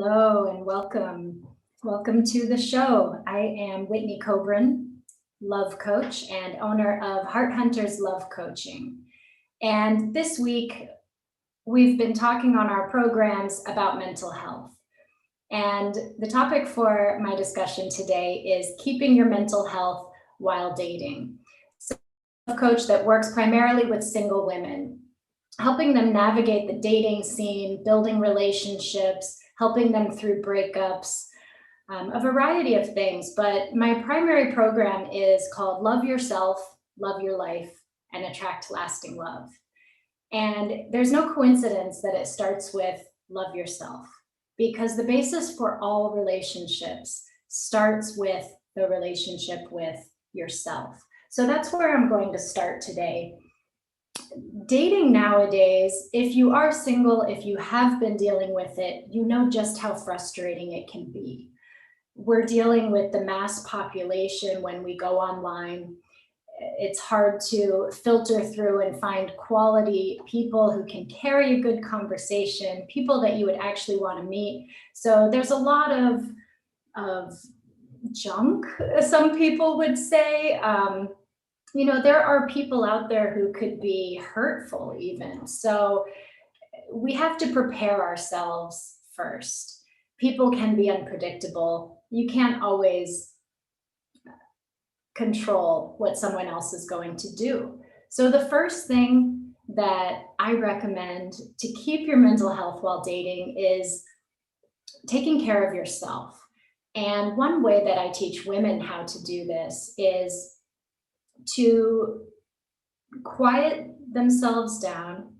Hello and welcome. Welcome to the show. I am Whitney Kobrin, love coach and owner of Heart Hunters Love Coaching. And this week, we've been talking on our programs about mental health. And the topic for my discussion today is keeping your mental health while dating. So, I'm a coach that works primarily with single women, helping them navigate the dating scene, building relationships, helping them through breakups, a variety of things. But my primary program is called Love Yourself, Love Your Life, and Attract Lasting Love. And there's no coincidence that it starts with love yourself, because the basis for all relationships starts with the relationship with yourself. So that's where I'm going to start today. Dating nowadays, if you are single, if you have been dealing with it, you know just how frustrating it can be. We're dealing with the mass population when we go online. It's hard to filter through and find quality people who can carry a good conversation, people that you would actually want to meet. So there's a lot of junk, some people would say. There are people out there who could be hurtful even. So we have to prepare ourselves first. People can be unpredictable. You can't always control what someone else is going to do. So the first thing that I recommend to keep your mental health while dating is taking care of yourself. And one way that I teach women how to do this is to quiet themselves down,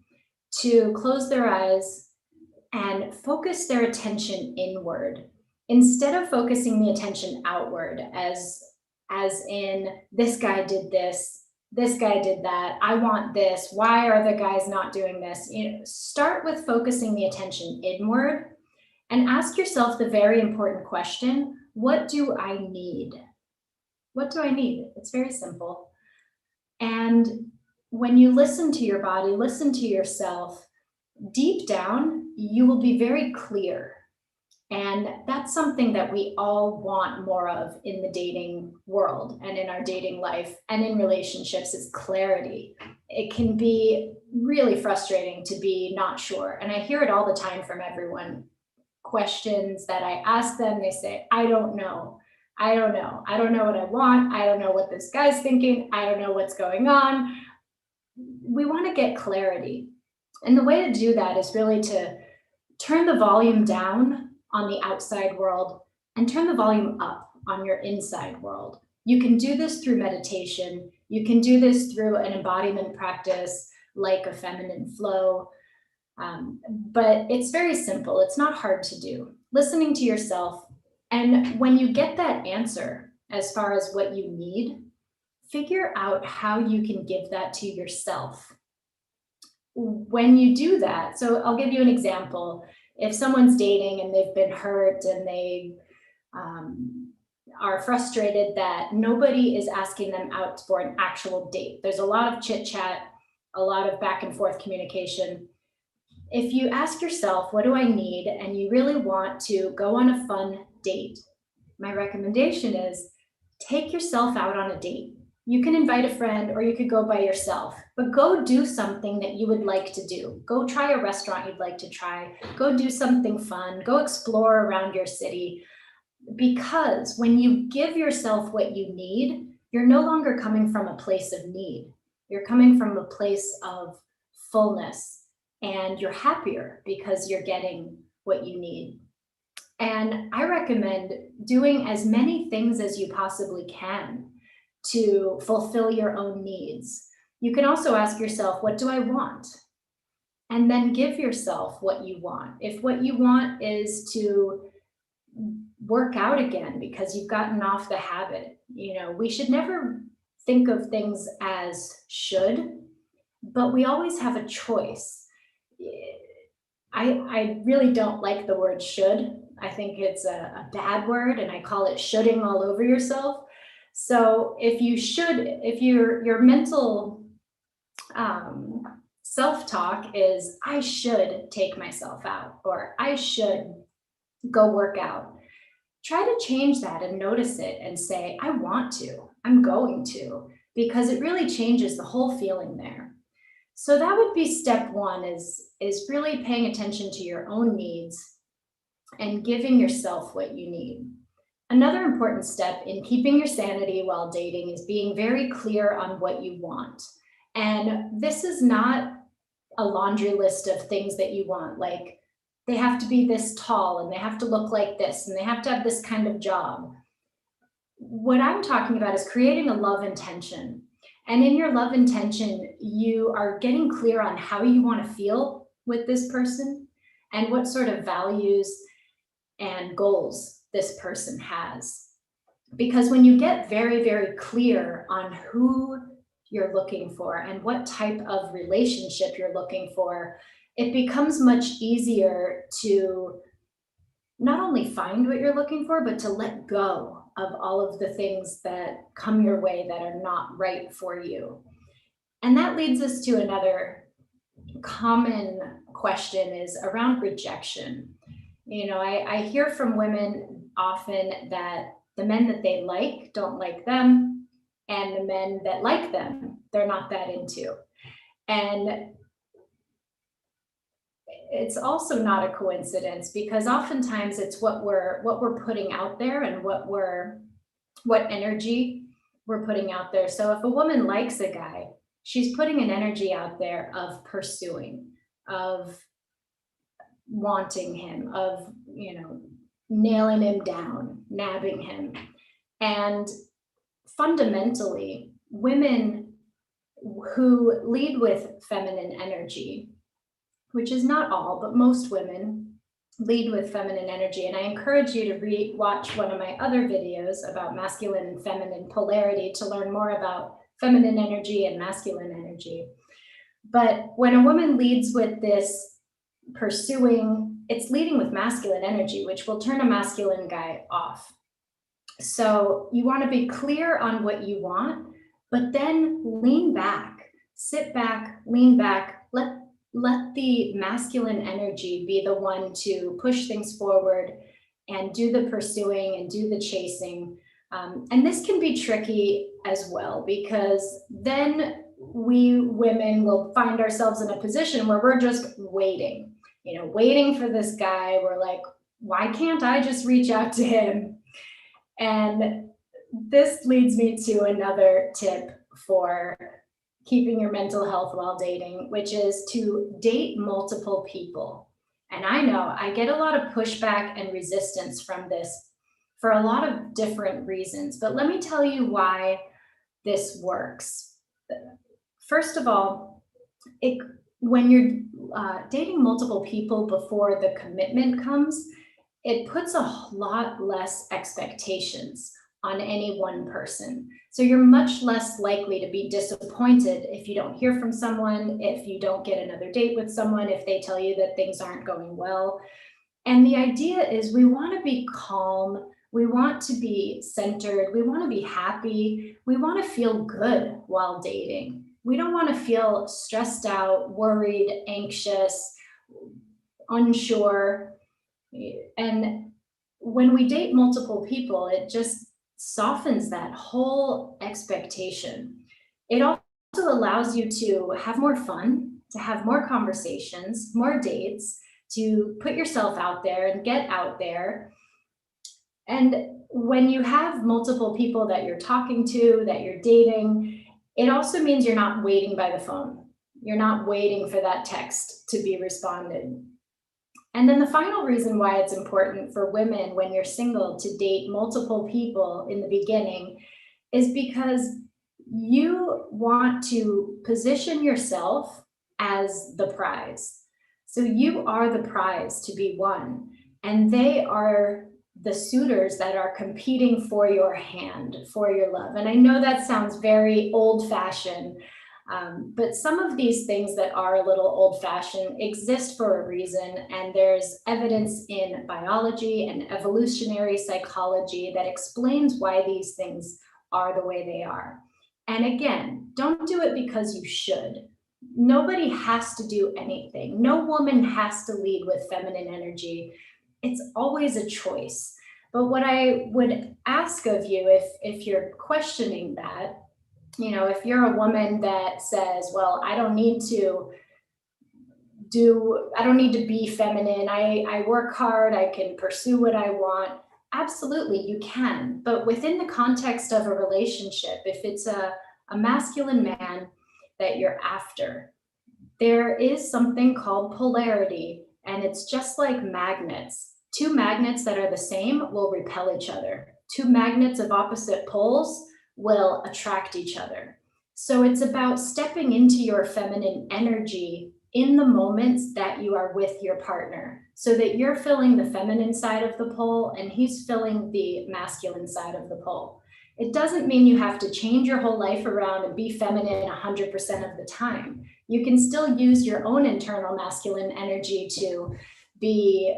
to close their eyes and focus their attention inward instead of focusing the attention outward, as in this guy did this guy did that, I want this, why are the guys not doing this? Start with focusing the attention inward and ask yourself the very important question: what do I need? What do I need? It's very simple. And when you listen to your body, listen to yourself, deep down, you will be very clear. And that's something that we all want more of in the dating world and in our dating life and in relationships, is clarity. It can be really frustrating to be not sure. And I hear it all the time from everyone. Questions that I ask them, they say, I don't know. I don't know. I don't know what I want. I don't know what this guy's thinking. I don't know what's going on. We want to get clarity. And the way to do that is really to turn the volume down on the outside world and turn the volume up on your inside world. You can do this through meditation. You can do this through an embodiment practice like a feminine flow. But it's very simple. It's not hard to do. Listening to yourself. And when you get that answer, as far as what you need, figure out how you can give that to yourself. When you do that, so I'll give you an example. If someone's dating and they've been hurt and they are frustrated that nobody is asking them out for an actual date, there's a lot of chit chat, a lot of back and forth communication. If you ask yourself, what do I need? And you really want to go on a fun date, my recommendation is take yourself out on a date. You can invite a friend or you could go by yourself, but go do something that you would like to do. Go try a restaurant you'd like to try. Go do something fun. Go explore around your city. Because when you give yourself what you need, you're no longer coming from a place of need. You're coming from a place of fullness. And you're happier because you're getting what you need. And I recommend doing as many things as you possibly can to fulfill your own needs. You can also ask yourself, what do I want? And then give yourself what you want. If what you want is to work out again because you've gotten off the habit, we should never think of things as should, but we always have a choice. I really don't like the word should. I think it's a bad word, and I call it shoulding all over yourself. So if your mental self-talk is, I should take myself out, or I should go work out. Try to change that and notice it and say, I want to, I'm going to, because it really changes the whole feeling there. So that would be step one, is really paying attention to your own needs and giving yourself what you need. Another important step in keeping your sanity while dating is being very clear on what you want. And this is not a laundry list of things that you want, like they have to be this tall and they have to look like this and they have to have this kind of job. What I'm talking about is creating a love intention. And in your love intention, you are getting clear on how you want to feel with this person and what sort of values and goals this person has. Because when you get very, very clear on who you're looking for and what type of relationship you're looking for, it becomes much easier to not only find what you're looking for, but to let go of all of the things that come your way that are not right for you. And that leads us to another common question, is around rejection. I hear from women often that the men that they like don't like them, and the men that like them, they're not that into. And it's also not a coincidence, because oftentimes it's what we're putting out there and what energy we're putting out there. So if a woman likes a guy, she's putting an energy out there of pursuing, of wanting him, of nailing him down, nabbing him. And fundamentally, women who lead with feminine energy, which is not all, but most women lead with feminine energy. And I encourage you to watch one of my other videos about masculine and feminine polarity to learn more about feminine energy and masculine energy. But when a woman leads with this pursuing, it's leading with masculine energy, which will turn a masculine guy off. So you want to be clear on what you want, but then lean back, sit back, lean back, let the masculine energy be the one to push things forward and do the pursuing and do the chasing. And this can be tricky as well, because then we women will find ourselves in a position where we're just waiting for this guy. We're like, why can't I just reach out to him? And this leads me to another tip for keeping your mental health while dating, which is to date multiple people. And I know I get a lot of pushback and resistance from this for a lot of different reasons, but let me tell you why this works. First of all, when you're dating multiple people before the commitment comes, it puts a lot less expectations on any one person. So you're much less likely to be disappointed if you don't hear from someone, if you don't get another date with someone, if they tell you that things aren't going well. And the idea is we want to be calm, we want to be centered, we want to be happy, we want to feel good while dating. We don't want to feel stressed out, worried, anxious, unsure. And when we date multiple people, it just softens that whole expectation. It also allows you to have more fun, to have more conversations, more dates, to put yourself out there and get out there. And when you have multiple people that you're talking to, that you're dating, it also means you're not waiting by the phone. You're not waiting for that text to be responded. And then the final reason why it's important for women when you're single to date multiple people in the beginning is because you want to position yourself as the prize. So you are the prize to be won, and they are the suitors that are competing for your hand, for your love. And I know that sounds very old-fashioned, but some of these things that are a little old-fashioned exist for a reason, and there's evidence in biology and evolutionary psychology that explains why these things are the way they are. And again, don't do it because you should. Nobody has to do anything. No woman has to lead with feminine energy. it's always a choice. But what I would ask of you, if you're questioning that, if you're a woman that says, well, I don't need to be feminine. I work hard, I can pursue what I want. Absolutely, you can. But within the context of a relationship, if it's a masculine man that you're after, there is something called polarity, and it's just like magnets. Two magnets that are the same will repel each other. Two magnets of opposite poles will attract each other. So it's about stepping into your feminine energy in the moments that you are with your partner, so that you're filling the feminine side of the pole and he's filling the masculine side of the pole. It doesn't mean you have to change your whole life around and be feminine 100% of the time. You can still use your own internal masculine energy to be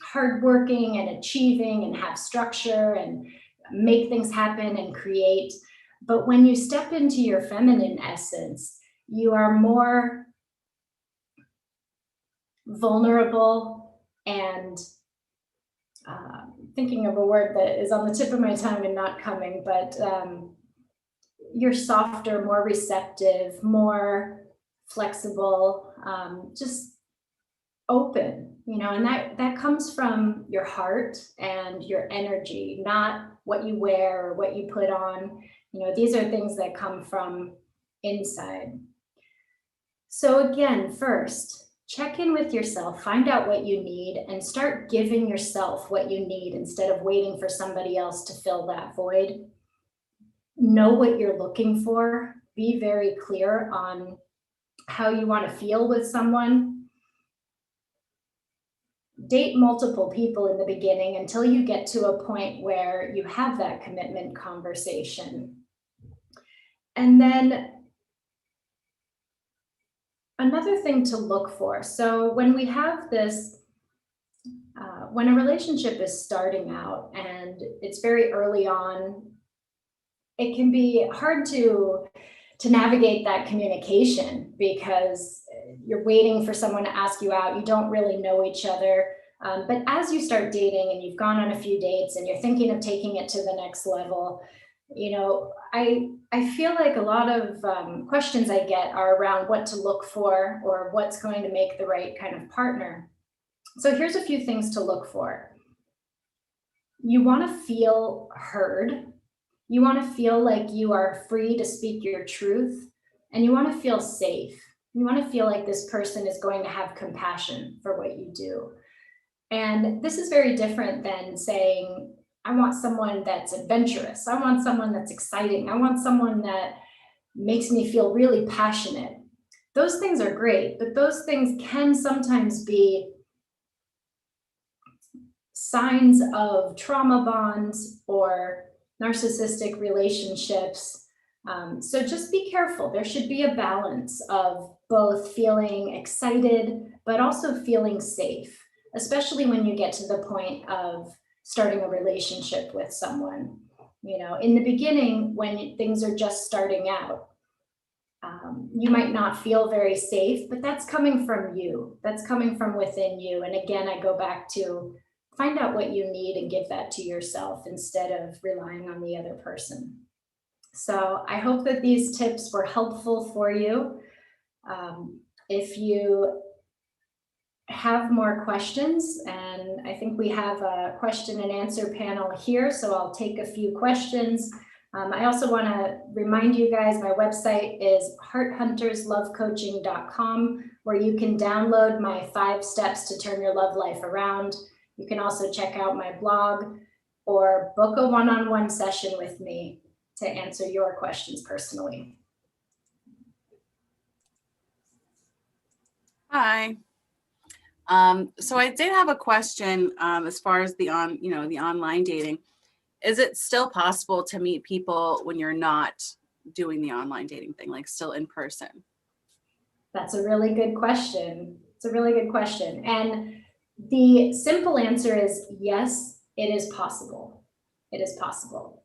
hardworking and achieving and have structure and make things happen and create. But when you step into your feminine essence, you are more vulnerable and thinking of a word that is on the tip of my tongue and not coming, but you're softer, more receptive, more flexible, just open, and that comes from your heart and your energy, not what you wear or what you put on. These are things that come from inside. So again, first, check in with yourself, find out what you need, and start giving yourself what you need instead of waiting for somebody else to fill that void. Know what you're looking for. Be very clear on how you want to feel with someone. Date multiple people in the beginning until you get to a point where you have that commitment conversation. And then another thing to look for. So when we have this, when a relationship is starting out and it's very early on, it can be hard to navigate that communication because you're waiting for someone to ask you out. You don't really know each other. But as you start dating and you've gone on a few dates and you're thinking of taking it to the next level, I feel like a lot of questions I get are around what to look for or what's going to make the right kind of partner. So here's a few things to look for. You want to feel heard. You want to feel like you are free to speak your truth, and you want to feel safe. You want to feel like this person is going to have compassion for what you do. And this is very different than saying, I want someone that's adventurous. I want someone that's exciting. I want someone that makes me feel really passionate. Those things are great, but those things can sometimes be signs of trauma bonds or narcissistic relationships. So just be careful. There should be a balance of both feeling excited, but also feeling safe, especially when you get to the point of starting a relationship with someone. In the beginning, when things are just starting out, you might not feel very safe, but that's coming from you. That's coming from within you. And again, I go back to find out what you need and give that to yourself instead of relying on the other person. So I hope that these tips were helpful for you. If you have more questions, and I think we have a question and answer panel here, so I'll take a few questions. I also want to remind you guys, my website is hearthunterslovecoaching.com, where you can download my 5 steps to turn your love life around. You can also check out my blog or book a one-on-one session with me to answer your questions personally. Hi. So I did have a question as far as the online dating. Is it still possible to meet people when you're not doing the online dating thing, like still in person? That's a really good question. It's a really good question. And the simple answer is yes, it is possible. It is possible.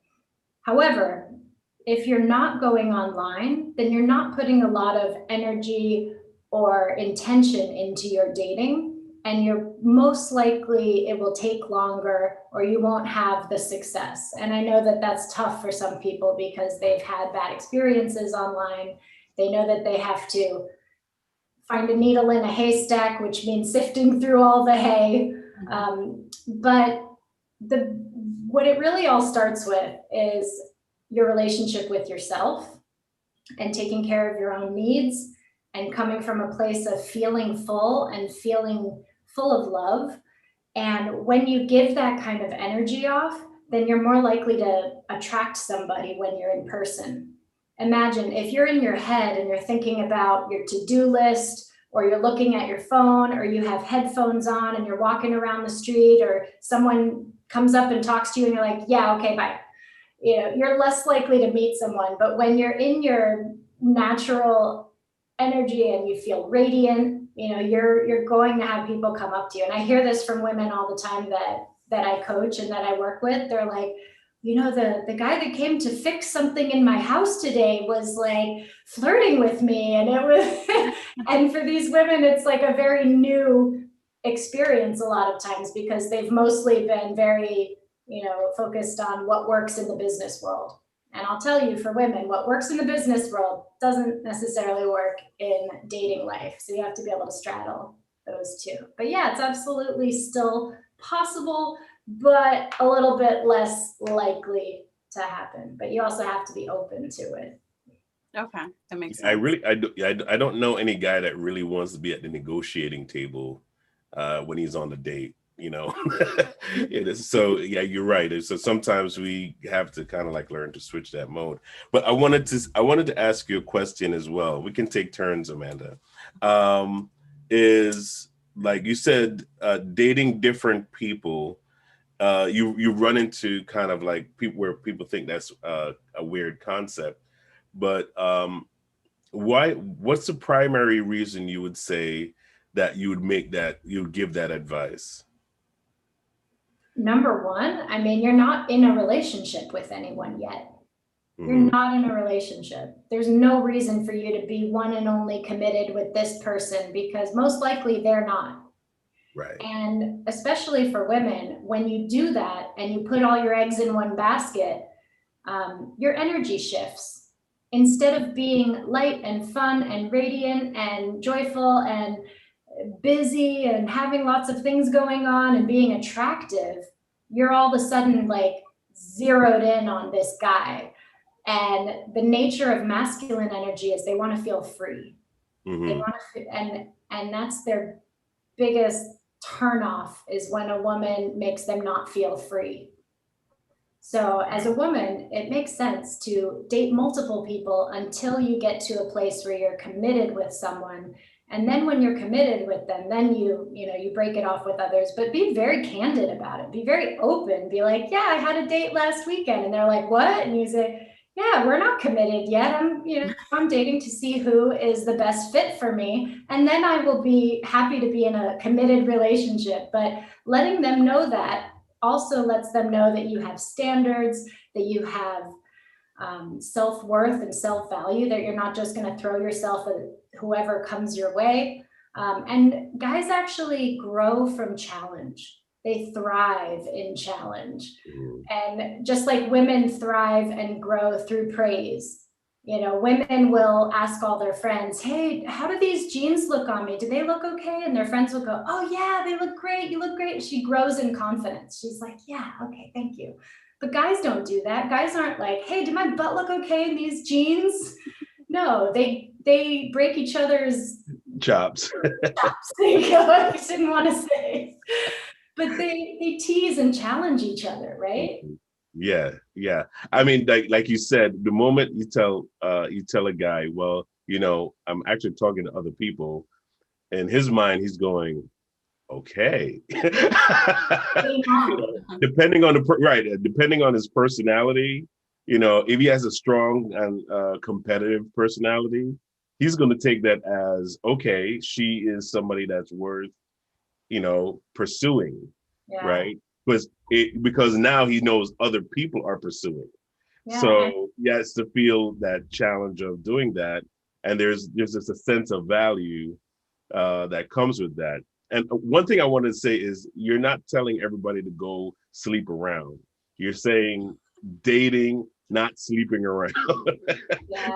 However, if you're not going online, then you're not putting a lot of energy or intention into your dating. and you're most likely it will take longer or you won't have the success. And I know that that's tough for some people because they've had bad experiences online. They know that they have to find a needle in a haystack, which means sifting through all the hay. But what it really all starts with is your relationship with yourself and taking care of your own needs and coming from a place of feeling full and feeling full of love. And when you give that kind of energy off, then you're more likely to attract somebody when you're in person. Imagine if you're in your head and you're thinking about your to-do list, or you're looking at your phone, or you have headphones on and you're walking around the street, or someone comes up and talks to you and you're like, yeah, okay, bye. You're less likely to meet someone. But when you're in your natural energy and you feel radiant, you're going to have people come up to you. And I hear this from women all the time that I coach and that I work with. They're like, the guy that came to fix something in my house today was like flirting with me. And it was, and for these women, it's like a very new experience a lot of times because they've mostly been very, focused on what works in the business world. And I'll tell you, for women, what works in the business world doesn't necessarily work in dating life. So you have to be able to straddle those two. But yeah, it's absolutely still possible, but a little bit less likely to happen. But you also have to be open to it. Okay, that makes sense. I don't know any guy that really wants to be at the negotiating table when he's on the date. It is. So yeah, you're right. So sometimes we have to kind of like learn to switch that mode. But I wanted to ask you a question as well. We can take turns, Amanda. Is like you said, dating different people. You run into kind of like people where people think that's a weird concept. But what's the primary reason you would say that you would give that advice? Number one, you're not in a relationship with anyone yet. You're not in a relationship. There's no reason for you to be one and only committed with this person because most likely they're not. Right. And especially for women, when you do that and you put all your eggs in one basket, your energy shifts. Instead of being light and fun and radiant and joyful and busy and having lots of things going on and being attractive, you're all of a sudden like zeroed in on this guy. And the nature of masculine energy is they want to feel free. They want to, and that's their biggest turnoff is when a woman makes them not feel free. So as a woman, it makes sense to date multiple people until you get to a place where you're committed with someone. And then when you're committed with them, then you break it off with others, but be very candid about it. Be very open. Be like, yeah, I had a date last weekend. And they're like, what? And you say, yeah, we're not committed yet. I'm dating to see who is the best fit for me. And then I will be happy to be in a committed relationship. But letting them know that also lets them know that you have standards, that you have self-worth and self-value, that you're not just going to throw yourself at whoever comes your way. And guys actually grow from challenge. They thrive in challenge. And just like women thrive and grow through praise, women will ask all their friends, hey, how do these jeans look on me? Do they look okay? And their friends will go, oh yeah, they look great. You look great. She grows in confidence. She's like, yeah, okay, thank you. But guys don't do that. Guys aren't like, hey, did my butt look okay in these jeans? No, they break each other's chops. There you go. I didn't want to say. But they tease and challenge each other, right? Yeah. I mean, like you said, the moment you tell a guy, well, I'm actually talking to other people, in his mind, he's going, okay. Depending on his personality, if he has a strong and competitive personality, he's going to take that as, okay, she is somebody that's worth pursuing, right? Because now he knows other people are pursuing. So he has to feel that challenge of doing that, and there's just a sense of value that comes with that. And one thing I want to say is you're not telling everybody to go sleep around. You're saying dating, not sleeping around.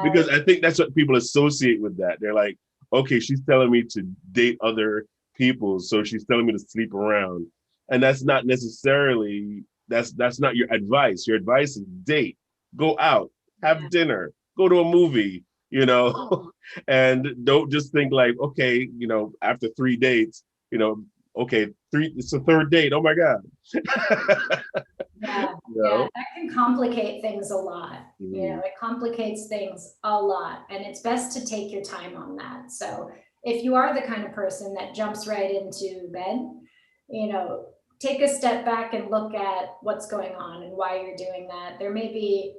Because I think that's what people associate with that. They're like, okay, she's telling me to date other people, so she's telling me to sleep around. And that's not necessarily, that's not your advice. Your advice is date, go out, have dinner, go to a movie, and don't just think like, okay, after 3 dates, okay, it's the third date. Oh my God. Yeah, that can complicate things a lot. It complicates things a lot, and it's best to take your time on that. So if you are the kind of person that jumps right into bed, take a step back and look at what's going on and why you're doing that. There may be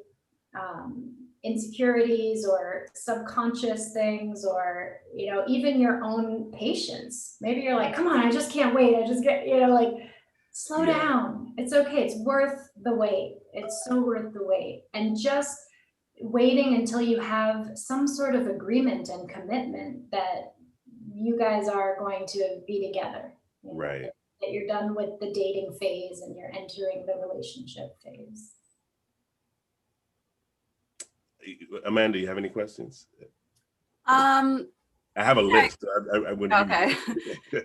insecurities or subconscious things, or even your own patience. Maybe you're like, come on, I just can't wait. I just get, slow down. It's okay. It's worth the wait. It's so worth the wait. And just waiting until you have some sort of agreement and commitment that you guys are going to be together. Right. That you're done with the dating phase and you're entering the relationship phase. Amanda, you have any questions? I have a list. I wouldn't. Okay.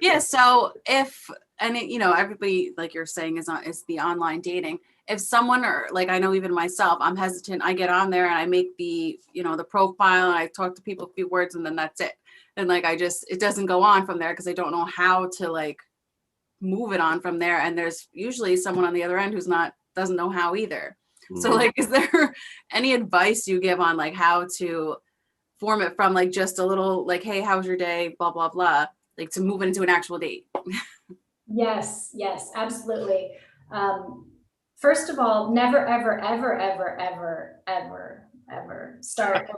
Yeah. So if, and everybody, like you're saying, is the online dating. If someone, or like, I know even myself, I'm hesitant. I get on there and I make the profile and I talk to people a few words and then that's it. And like, it doesn't go on from there because I don't know how to like move it on from there. And there's usually someone on the other end doesn't know how either. So like, is there any advice you give on like how to form it from like just a little like, hey, how's your day, blah blah blah, like to move it into an actual date? Yes, absolutely. First of all, never ever ever ever ever ever ever start a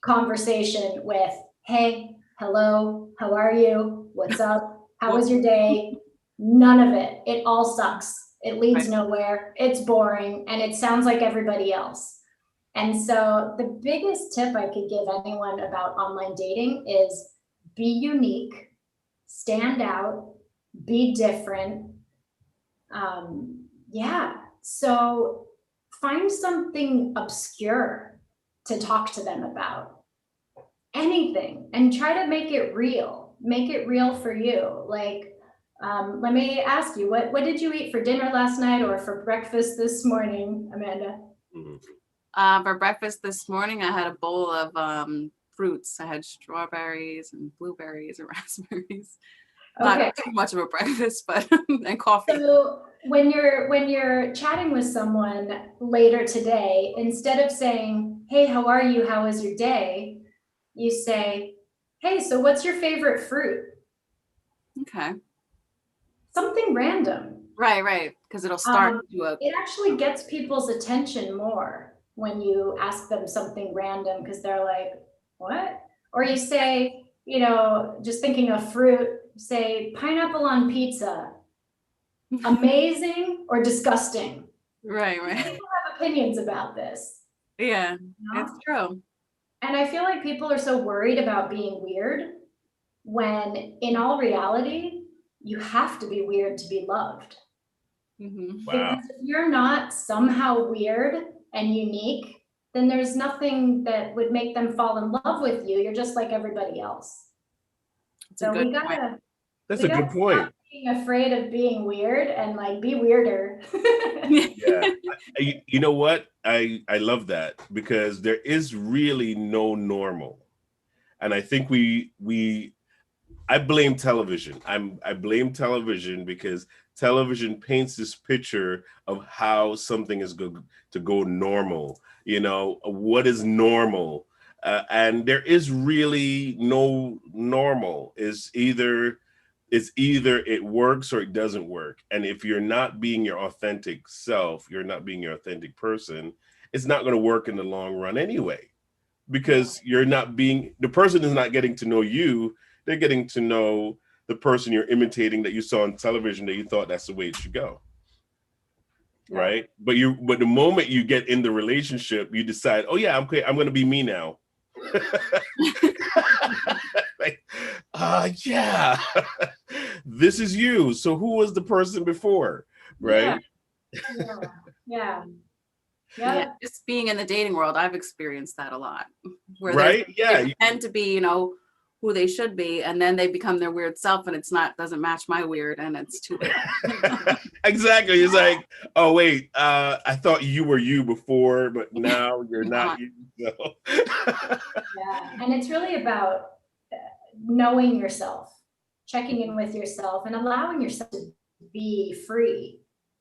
conversation with, hey, hello, how are you, what's up, how was your day? None of it. It all sucks. It leads nowhere. It's boring and it sounds like everybody else. And so the biggest tip I could give anyone about online dating is be unique, stand out, be different. So find something obscure to talk to them about. Anything, and try to make it real. Make it real for you. Like, let me ask you, what did you eat for dinner last night or for breakfast this morning, Amanda? For breakfast this morning, I had a bowl of fruits. I had strawberries and blueberries and raspberries. Okay. Not too much of a breakfast, but and coffee. So when you're chatting with someone later today, instead of saying, hey, how are you? How was your day? You say, hey, so what's your favorite fruit? Okay. Something random. Right. Because it'll start it actually gets people's attention more when you ask them something random, because they're like, what? Or you say, just thinking of fruit, say pineapple on pizza, amazing or disgusting. Right. People have opinions about this. Yeah, it's true. And I feel like people are so worried about being weird when in all reality, you have to be weird to be loved. Mm-hmm. Wow. Because if you're not somehow weird and unique, then there's nothing that would make them fall in love with you. You're just like everybody else. So we gotta good point. Stop being afraid of being weird and like be weirder. Yeah. You know what? I love that, because there is really no normal. And I think I blame television. I blame television because television paints this picture of how something is going to go normal. What is normal? And there is really no normal. It's either it works or it doesn't work. And if you're not being your authentic self, you're not being your authentic person, it's not going to work in the long run anyway, because the person is not getting to know you. They're getting to know the person you're imitating that you saw on television that you thought that's the way it should go. Right. But the moment you get in the relationship, you decide, oh yeah, I'm going to be me now. Like, yeah, this is you. So who was the person before, Yeah, right? yeah, yeah, Yeah, yep. just being in the dating world, I've experienced that a lot, where Right? they Yeah, pretend to be, who they should be, and then they become their weird self, and doesn't match my weird, and it's too late. exactly. It's like, oh wait, I thought you were you before, but now you're not you. So. Yeah, and it's really about knowing yourself, checking in with yourself, and allowing yourself to be free.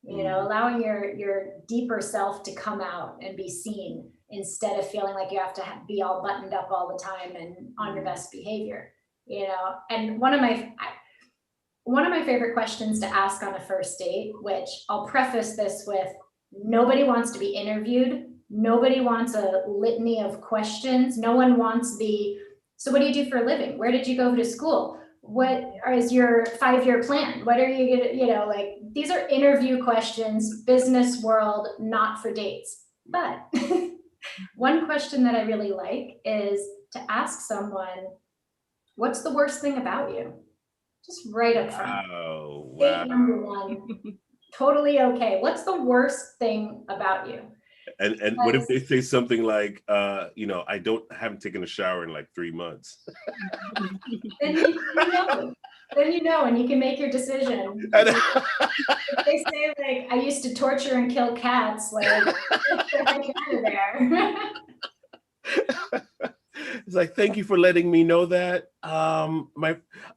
Allowing your deeper self to come out and be seen instead of feeling like you have to be all buttoned up all the time and on your best behavior. And one of my favorite questions to ask on a first date, which I'll preface this with, nobody wants to be interviewed. Nobody wants a litany of questions. No one wants so what do you do for a living? Where did you go to school? What is your 5-year plan? What are you gonna, like, these are interview questions, business world, not for dates. But one question that I really like is to ask someone, what's the worst thing about you? Just right up front. Oh, wow. Date number one, totally okay. What's the worst thing about you? And what if they say something like, I haven't taken a shower in like 3 months. Then you know, and you can make your decision. If they say like, I used to torture and kill cats, like, get the heck out of there. It's like, thank you for letting me know that.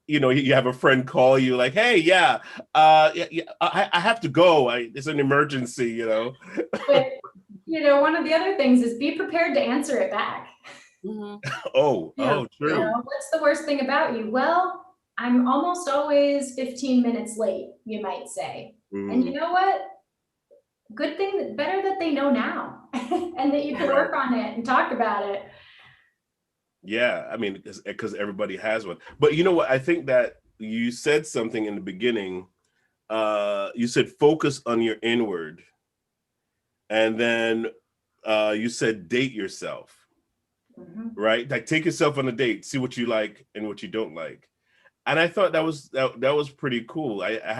You have a friend call you like, hey, yeah, I have to go. It's an emergency, But one of the other things is be prepared to answer it back. Oh, Yeah. true. What's the worst thing about you? Well, I'm almost always 15 minutes late, you might say. And you know what? Good thing, better that they know now and that you can work on it and talk about it. Yeah, I mean, because everybody has one. But you know what? I think that you said something in the beginning. You said focus on your inward. And then you said date yourself. Right? Like take yourself on a date, see what you like and what you don't like. And I thought that was pretty cool. I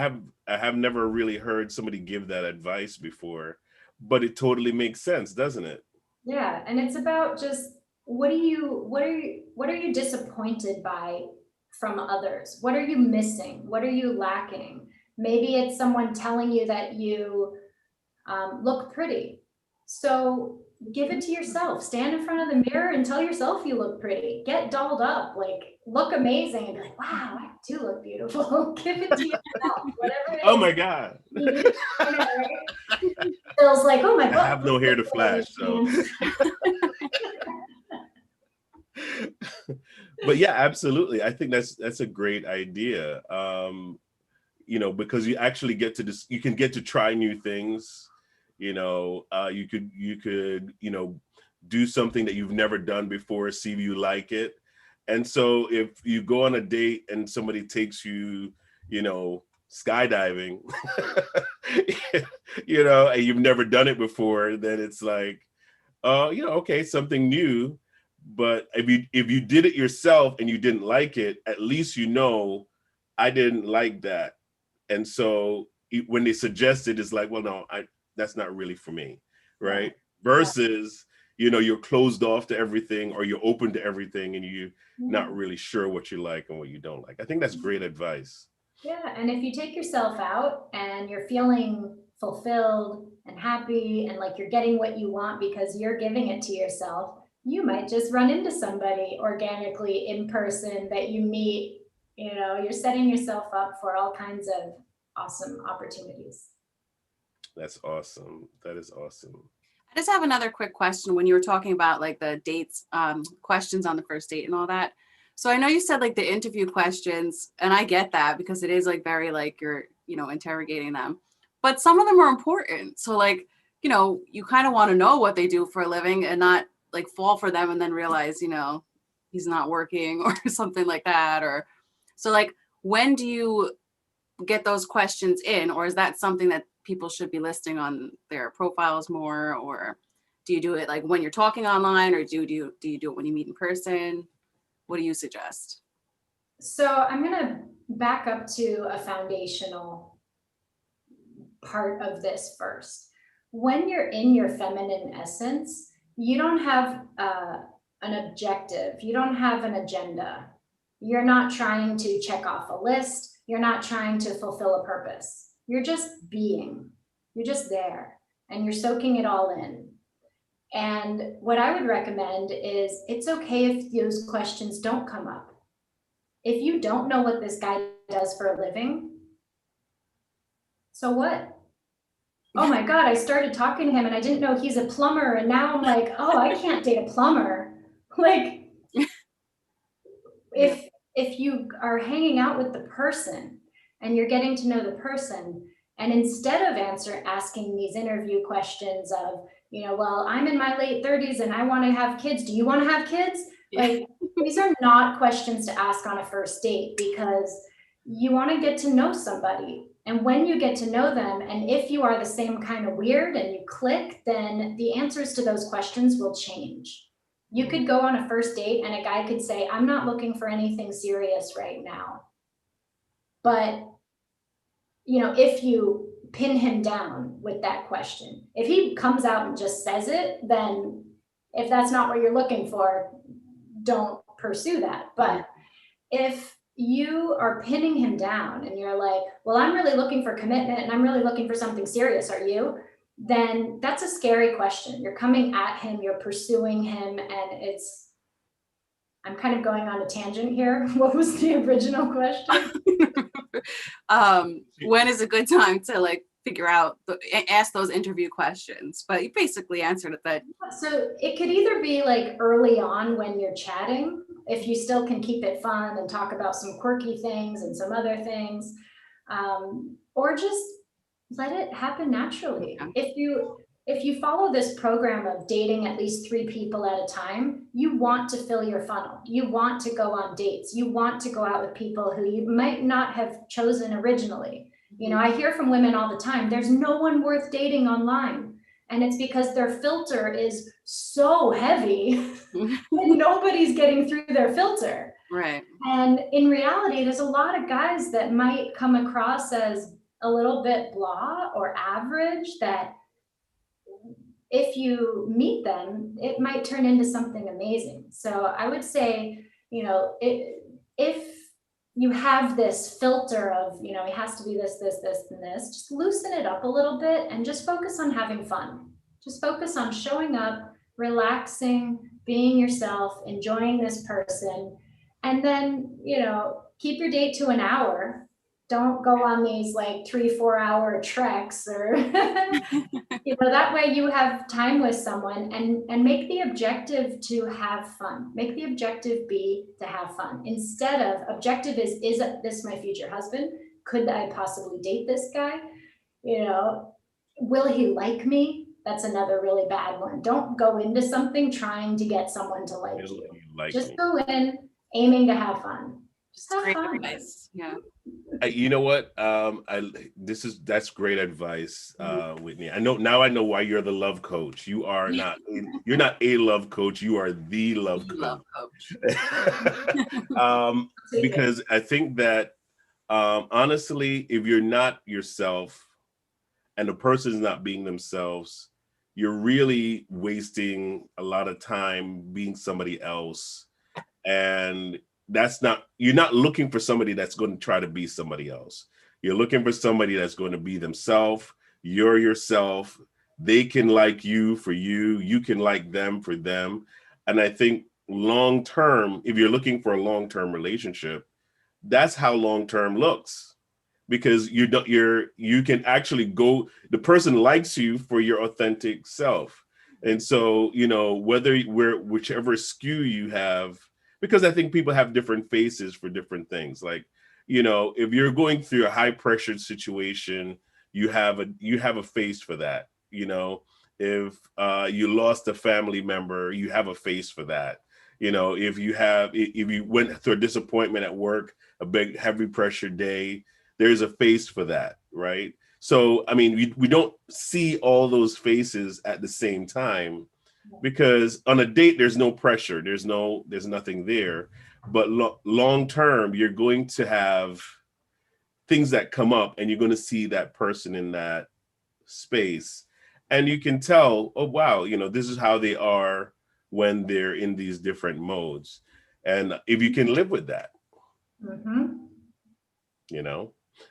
have never really heard somebody give that advice before, but it totally makes sense, doesn't it? Yeah, and it's about just what are you disappointed by from others? What are you missing? What are you lacking? Maybe it's someone telling you that you look pretty. So give it to yourself. Stand in front of the mirror and tell yourself you look pretty. Get dolled up, like look amazing, and be like, wow, I do look beautiful. Give it to yourself, whatever it Oh is. my God. Right? Feels like, oh my God. I have no hair to flash, so. But yeah, absolutely. I think that's a great idea. Because you actually get to you can get to try new things. You could do something that you've never done before, see if you like it. And so if you go on a date and somebody takes you, skydiving, and you've never done it before, then it's like, okay, something new. But if you did it yourself and you didn't like it, at least I didn't like that. And so when they suggest it, it's like, well, no, that's not really for me, right? Versus, you're closed off to everything, or you're open to everything, and you're not really sure what you like and what you don't like. I think that's great advice. Yeah, and if you take yourself out and you're feeling fulfilled and happy and like you're getting what you want because you're giving it to yourself, you might just run into somebody organically in person that you meet. You're setting yourself up for all kinds of awesome opportunities. That's awesome. That is awesome. I just have another quick question when you were talking about like the dates, questions on the first date and all that. So I know you said like the interview questions, and I get that because it is like very like you're, interrogating them, but some of them are important. So like, you kind of want to know what they do for a living and not like fall for them and then realize, he's not working or something like that. Or so like, when do you get those questions in, or is that something that people should be listing on their profiles more? Or Do you do it like when you're talking online, or do you do it when you meet in person? What do you suggest? So I'm going to back up to a foundational part of this first. When you're in your feminine essence, you don't have an objective, you don't have an agenda. You're not trying to check off a list, you're not trying to fulfill a purpose. You're just being, you're just there, and you're soaking it all in. And what I would recommend is it's okay if those questions don't come up. If you don't know what this guy does for a living, so what? Oh my God, I started talking to him and I didn't know he's a plumber. And now I'm like, oh, I can't date a plumber. Like, if you are hanging out with the person and you're getting to know the person, and instead of asking these interview questions of, well, I'm in my late 30s and I want to have kids. Do you want to have kids? Yeah. Like, these are not questions to ask on a first date, because you want to get to know somebody. And when you get to know them, and if you are the same kind of weird and you click, then the answers to those questions will change. You could go on a first date and a guy could say, I'm not looking for anything serious right now. But, if you pin him down with that question, if he comes out and just says it, then if that's not what you're looking for, don't pursue that. But if you are pinning him down and you're like, well, I'm really looking for commitment and I'm really looking for something serious, are you? Then that's a scary question. You're coming at him, you're pursuing him, and I'm kind of going on a tangent here. What was the original question? When is a good time to like figure out, ask those interview questions? But you basically answered it that. So it could either be like early on when you're chatting, if you still can keep it fun and talk about some quirky things and some other things, or just let it happen naturally. Okay. If you follow this program of dating at least 3 people at a time, you want to fill your funnel. You want to go on dates. You want to go out with people who you might not have chosen originally. I hear from women all the time, there's no one worth dating online. And it's because their filter is so heavy that nobody's getting through their filter. Right. And in reality, there's a lot of guys that might come across as a little bit blah or average, that if you meet them, it might turn into something amazing. So I would say, if you have this filter of, it has to be this, this, this, and this, just loosen it up a little bit and just focus on having fun. Just focus on showing up, relaxing, being yourself, enjoying this person. And then, keep your date to an hour. Don't go on these like 3-4 hour treks, or, that way you have time with someone, and make the objective to have fun. Make the objective be to have fun. Instead of objective is this my future husband? Could I possibly date this guy? Will he like me? That's another really bad one. Don't go into something trying to get someone to like you. Just go in aiming to have fun. Just have fun. Advice. Yeah. You know what? That's great advice, Whitney. I know why you're the love coach. You are not. You're not a love coach. You are the love coach. Because I think that honestly, if you're not yourself, and the person is not being themselves, you're really wasting a lot of time being somebody else, and you're not looking for somebody that's going to try to be somebody else. You're looking for somebody that's going to be themselves. You're yourself. They can like you for you. You can like them for them. And I think long term, if you're looking for a long-term relationship, that's how long-term looks, because you can actually go, the person likes you for your authentic self. And so, whichever skew you have, because I think people have different faces for different things. Like, if you're going through a high pressure situation, you have a face for that. If you lost a family member, you have a face for that. If you went through a disappointment at work, a big heavy pressure day, there's a face for that, right? So, I mean, we don't see all those faces at the same time. because on a date, there's no pressure. There's nothing there. But long term, you're going to have things that come up and you're going to see that person in that space. And you can tell, oh, wow, this is how they are when they're in these different modes. And if you can live with that,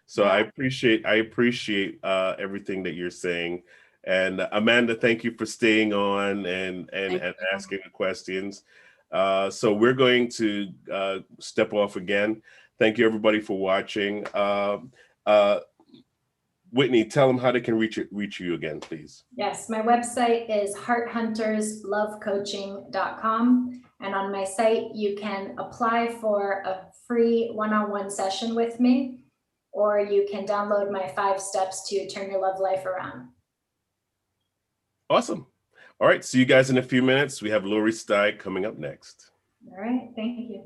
So Yeah. I appreciate everything that you're saying. And Amanda, thank you for staying on and asking the questions. So we're going to step off again. Thank you everybody for watching. Whitney, tell them how they can reach you again, please. Yes, my website is hearthunterslovecoaching.com. And on my site, you can apply for a free one-on-one session with me, or you can download my 5 steps to turn your love life around. Awesome. All right. See you guys in a few minutes. We have Lori Steig coming up next. All right. Thank you.